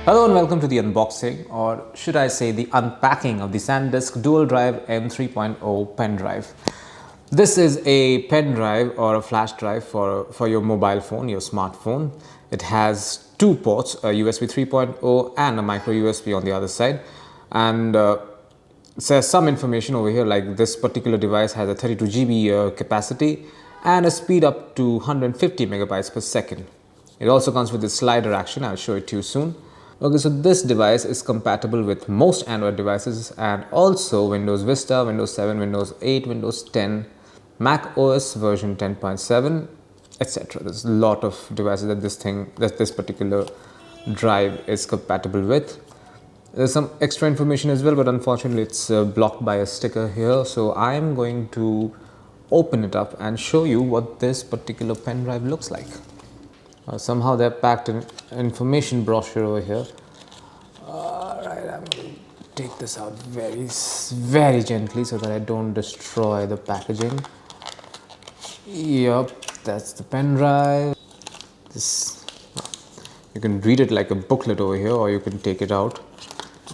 Hello and welcome to the unboxing, or should I say the unpacking of the SanDisk Dual Drive m3.0 pen drive. This is a pen drive or a flash drive for your mobile phone, your smartphone. It has two ports, a USB 3.0 and a micro USB on the other side. And it says some information over here, like this particular device has a 32 GB capacity and a speed up to 150 megabytes per second. It also comes with a slider action. I'll show it to you soon. Okay, so this device is compatible with most Android devices and also Windows Vista, Windows 7, Windows 8, Windows 10, Mac OS version 10.7, etc. There's a lot of devices that this particular drive is compatible with. There's some extra information as well, but unfortunately it's blocked by a sticker here. So I'm going to open it up and show you what this particular pen drive looks like. Somehow they're packed in information brochure over here. Alright, I'm going to take this out very gently so that I don't destroy the packaging. Yup, that's the pen drive. You can read it like a booklet over here, or you can take it out.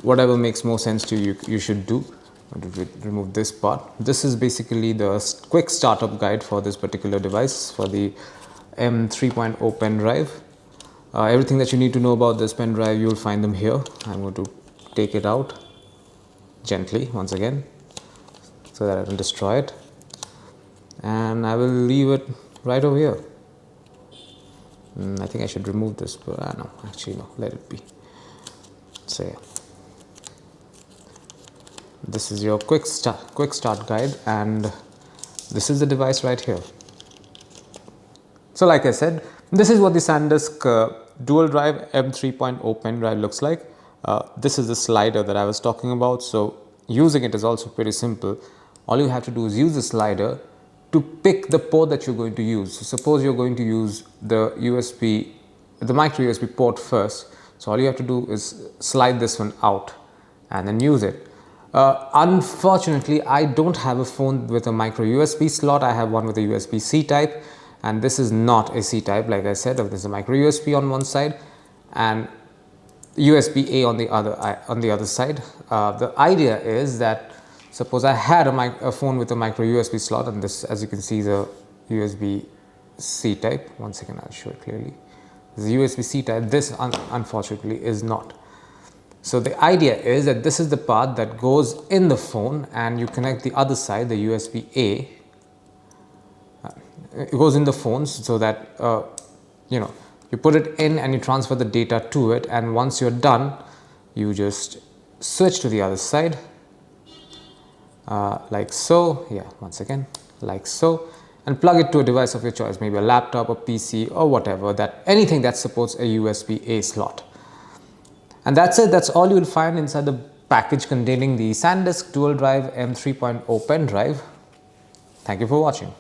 Whatever makes more sense to you, you should do. I'm going to remove this part. This is basically the quick startup guide for this particular device, for the m3.0 pen drive. Everything that you need to know about this pen drive, you'll find them here. I'm going to take it out gently once again so that I don't destroy it, and I will leave it right over here. I think I should remove this, but no, actually no, let it be. So yeah, this is your quick start guide, and this is the device right here. So like I said, this is what the SanDisk Dual Drive m3.0 pen drive looks like. This is the slider that I was talking about. So using it is also pretty simple. All you have to do is use the slider to pick the port that you're going to use. So suppose you're going to use the micro USB port first. So all you have to do is slide this one out and then use it. Unfortunately, I don't have a phone with a micro USB slot. I have one with a USB-C type. And this is not a C type, like I said. There's a micro USB on one side and USB-A on the other side. The idea is that suppose I had a phone with a micro USB slot, and this, as you can see, is a USB-C type. One second, I'll show it clearly. This is a USB-C type. This, unfortunately, is not. So the idea is that this is the part that goes in the phone, and you connect the other side, the USB-A. It goes in the phones, so that you put it in and you transfer the data to it, and once you're done, you just switch to the other side, like so. Yeah, once again, like so, and plug it to a device of your choice, maybe a laptop, a PC, or whatever, anything that supports a USB-A slot. And that's it. That's all you will find inside the package containing the SanDisk Dual Drive m3.0 pen drive. Thank you for watching.